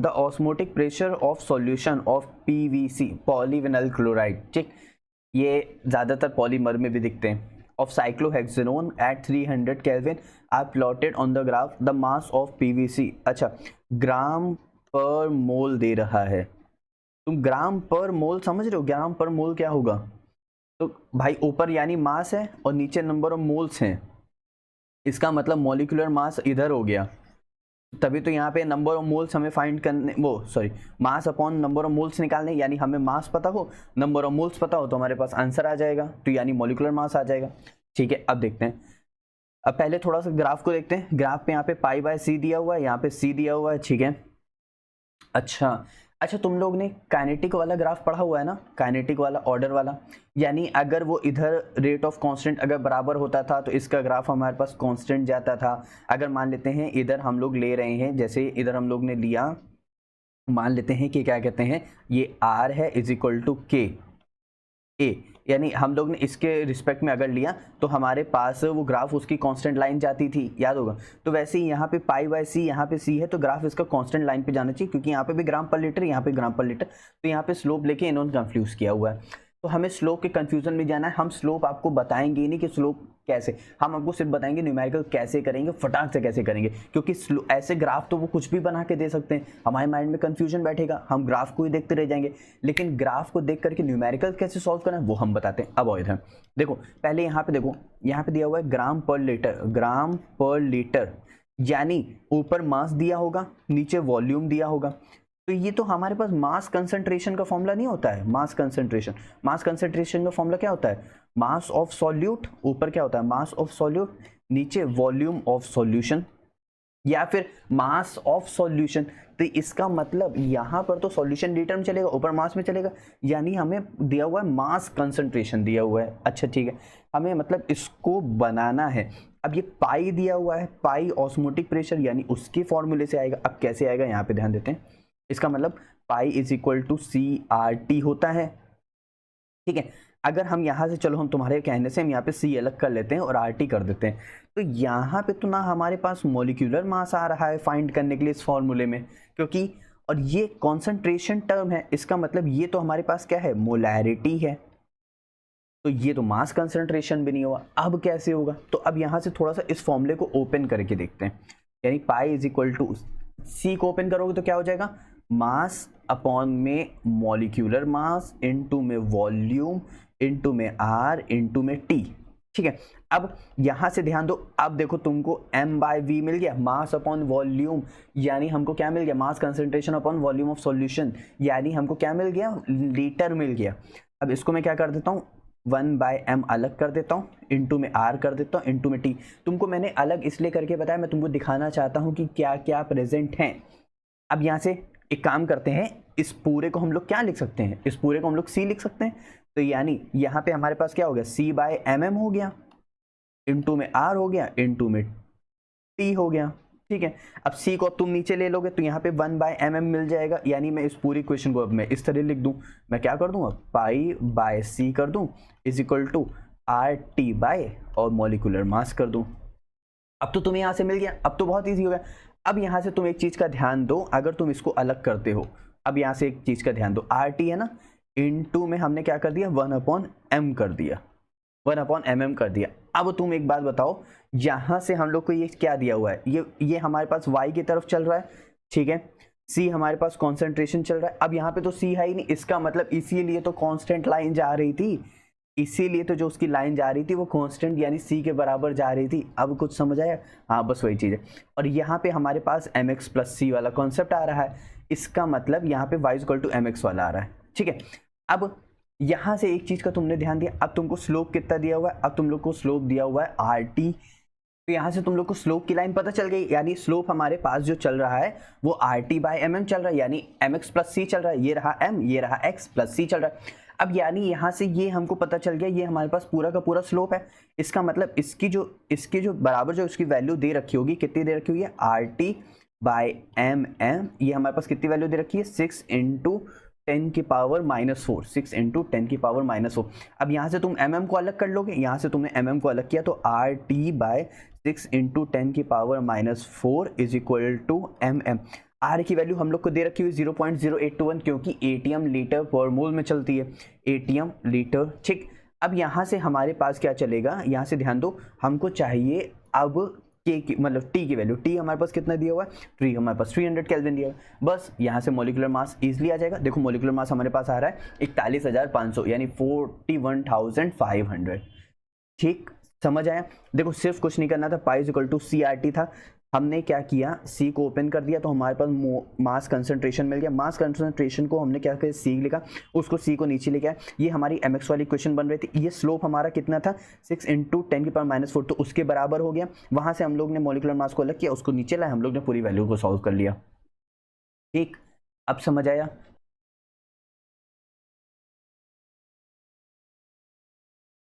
The osmotic pressure of solution of PVC polyvinyl chloride, ठीक, ये ज़्यादातर पॉलीमर में भी दिखते हैं, of cyclohexanone at 300 kelvin are plotted on the graph. The mass of PVC, अच्छा ग्राम पर मोल दे रहा है, तुम ग्राम पर मोल समझ रहे हो? ग्राम पर मोल क्या होगा? तो भाई ऊपर यानी मास है और नीचे नंबर ऑफ मोल्स हैं, इसका मतलब मॉलिक्यूलर मास इधर हो गया, तभी तो यहाँ पे नंबर ऑफ मोल्स हमें फाइंड करने, mass upon number of moles निकालने, यानी हमें मास पता हो, नंबर ऑफ मोल्स पता हो, तो हमारे पास आंसर आ जाएगा, तो यानी मॉलिक्यूलर मास आ जाएगा। ठीक है, अब देखते हैं, अब पहले थोड़ा सा ग्राफ को देखते हैं। ग्राफ पे यहाँ पे पाई बाय सी दिया हुआ है, यहाँ पे सी दिया हुआ है, ठीक है। अच्छा तुम लोग ने काइनेटिक वाला ग्राफ पढ़ा हुआ है ना, काइनेटिक वाला, ऑर्डर वाला, यानी अगर वो इधर रेट ऑफ कांस्टेंट अगर बराबर होता था तो इसका ग्राफ हमारे पास कांस्टेंट जाता था। अगर मान लेते हैं इधर हम लोग ले रहे हैं, जैसे इधर हम लोग ने लिया, मान लेते हैं कि क्या कहते हैं, ये r है इज इक्वल टू के ए, यानी हम लोग ने इसके रिस्पेक्ट में अगर लिया तो हमारे पास वो ग्राफ उसकी कांस्टेंट लाइन जाती थी, याद होगा। तो वैसे ही यहाँ पे पाई बाय सी, यहाँ पे सी है, तो ग्राफ इसका कांस्टेंट लाइन पे जाना चाहिए, क्योंकि यहाँ पे भी ग्राम पर लीटर, यहाँ पे ग्राम पर लीटर, तो यहाँ पे स्लोप लेके इन्होंने कंफ्यूज किया हुआ है। तो हमें स्लोप के कंफ्यूजन में जाना है, हम स्लोप आपको बताएंगे नहीं कि स्लोप कैसे, हम आपको सिर्फ बताएंगे न्यूमेरिकल कैसे करेंगे, फटाक से कैसे करेंगे, क्योंकि ऐसे ग्राफ तो वो कुछ भी बना के दे सकते हैं, हमारे माइंड में कंफ्यूजन बैठेगा, हम ग्राफ को ही देखते रह जाएंगे। लेकिन ग्राफ को देख करके न्यूमेरिकल कैसे सॉल्व करना है वो हम बताते हैं। अब इधर देखो, पहले यहाँ पे देखो, यहाँ पे दिया हुआ है ग्राम पर लीटर, ग्राम पर लीटर, यानी ऊपर मास दिया होगा, नीचे वॉल्यूम दिया होगा। तो ये तो हमारे पास मास कंसंट्रेशन का फॉर्मूला नहीं होता है, मास कंसंट्रेशन का फॉर्मूला क्या होता है, मास ऑफ सॉल्यूट, ऊपर क्या होता है मास ऑफ सॉल्यूट, नीचे वॉल्यूम ऑफ सॉल्यूशन, या फिर मास ऑफ सॉल्यूशन। तो इसका मतलब यहाँ पर तो सॉल्यूशन लीटर में चलेगा, ऊपर मास में चलेगा, यानी हमें दिया हुआ है मास कंसंट्रेशन दिया हुआ है। अच्छा ठीक है, हमें मतलब इसको बनाना है। अब ये पाई दिया हुआ है, पाई ऑस्मोटिक प्रेशर, यानी उसके फॉर्मूले से आएगा। अब कैसे आएगा यहाँ पे ध्यान देते हैं, इसका मतलब pi is equal to C R T होता है, ठीक है। अगर हम यहाँ से, चलो हम तुम्हारे कहने से हम यहाँ पे सी अलग कर लेते हैं और आर टी कर देते हैं, तो यहाँ पे तो ना हमारे पास मॉलिक्यूलर मास आ रहा है फाइंड करने के लिए इस फॉर्मूले में, क्योंकि और ये कॉन्सेंट्रेशन टर्म है, इसका मतलब ये तो हमारे पास क्या है, मोलैरिटी है, तो ये तो मास कंसंट्रेशन भी नहीं हुआ। अब कैसे होगा, तो अब यहाँ से थोड़ा सा इस फॉर्मूले को ओपन करके देखते हैं, यानी पाई इज इक्वल टू सी को ओपन करोगे तो क्या हो जाएगा, मास अपॉन में मॉलिक्यूलर मास इनटू में वॉल्यूम इनटू में आर इनटू में टी, ठीक है। अब यहां से ध्यान दो, अब देखो तुमको m बाय वी मिल गया, मास अपॉन वॉल्यूम, यानी हमको क्या मिल गया, mass concentration upon volume of solution, यानी हमको क्या मिल गया, लीटर मिल गया। अब इसको मैं क्या कर देता हूँ, 1/m अलग कर देता हूँ, इनटू में r कर देता हूँ, इनटू में t। तुमको मैंने अलग इसलिए करके बताया, मैं तुमको दिखाना चाहता हूँ कि क्या क्या प्रेजेंट हैं। अब यहाँ से एक काम करते हैं, इस पूरे को हम लोग क्या लिख सकते हैं, इस पूरे को हम लोग c लिख सकते हैं। तो यानी यहाँ पे हमारे पास क्या हो गया, c बाय mm हो गया, इनटू में r हो गया, इनटू में t हो गया, ठीक है। अब c को अब तुम नीचे ले लोगे तो यहाँ पे 1/mm मिल जाएगा, यानी मैं इस पूरी क्वेश्चन को अब मैं इस तरह लिख दूं, मैं क्या कर दूं, अब पाई बाय c कर दूं is equal to R T by और मॉलिक्यूलर मास कर दूं। अब तो तुम्हें यहाँ से मिल गया, अब तो बहुत ईजी हो गया। अब यहाँ से तुम एक चीज का ध्यान दो, अगर तुम इसको अलग करते हो, अब यहाँ से एक चीज का ध्यान दो, आर टी है ना, इनटू में हमने क्या कर दिया, 1/m कर दिया, 1/mm कर दिया। अब तुम एक बात बताओ, यहाँ से हम लोग को ये क्या दिया हुआ है, ये हमारे पास y की तरफ चल रहा है, ठीक है, c हमारे पास कॉन्सेंट्रेशन चल रहा है। अब यहाँ पे तो c है ही नहीं, इसका मतलब इसीलिए तो कांस्टेंट लाइन जा रही थी, इसीलिए तो जो उसकी लाइन जा रही थी वो कांस्टेंट यानी c के बराबर जा रही थी। अब कुछ समझ आया, हाँ बस वही चीज़ है। और यहाँ पे हमारे पास mx प्लस c वाला कॉन्सेप्ट आ रहा है, इसका मतलब यहाँ पे y इक्वल टू mx वाला आ रहा है, ठीक है। अब यहाँ से एक चीज का तुमने ध्यान दिया, अब तुमको स्लोप कितना दिया हुआ है, अब तुम लोग को स्लोप दिया हुआ है आर टी, तो यहाँ से तुम लोग को स्लोप की लाइन पता चल गई, यानी स्लोप हमारे पास जो चल रहा है वो R T by M M चल रहा है, यानी एम एक्स प्लस सी चल रहा है, ये रहा m, ये रहा x प्लस सी चल रहा है। अब यानी यहाँ से ये हमको पता चल गया, ये हमारे पास पूरा का पूरा स्लोप है, इसका मतलब इसकी जो बराबर जो उसकी वैल्यू दे रखी होगी, कितनी दे रखी हुई है, R T by M M, ये हमारे पास कितनी वैल्यू दे रखी है, 6 इंटू 10 की पावर -4, 6 इंटू 10 की पावर -4। अब यहाँ से तुम mm को अलग कर लोगे, यहाँ से तुमने mm को अलग किया तो आर टी बाय 6 इंटू 10 की power -4 is equal to mm। R की वैल्यू हम लोग को दे रखी हुई 0.0821 क्योंकि एटीएम लीटर पर मोल में चलती है, एटीएम लीटर, ठीक। अब यहाँ से हमारे पास क्या चलेगा, यहाँ से ध्यान दो, हमको चाहिए अब के की मतलब टी की वैल्यू, टी हमारे पास कितना दिया हुआ है, टी हमारे पास 300 केल्विन दिया है। बस यहाँ से मोलिकुलर मास इजीली आ जाएगा। देखो मोलिकुलर मास हमारे पास आ रहा है 41,500 यानी 41,500, ठीक, समझ आया। देखो सिर्फ कुछ नहीं करना था, पाई इक्वल टू CRT था, हमने क्या किया, सी को ओपन कर दिया तो हमारे पास मास कंसंट्रेशन मिल गया। मास कंसंट्रेशन को हमने क्या किया, सी लिखा, उसको सी को नीचे लेके आया। ये हमारी mx वाली इक्वेशन बन रही थी। ये स्लोप हमारा कितना था, 6 × 10⁻⁴ तो उसके बराबर हो गया। वहां से हम लोग ने मॉलिक्यूलर मास को अलग किया, उसको नीचे लाया, हम लोग ने पूरी वैल्यू को सॉल्व कर लिया, ठीक। अब समझ आया।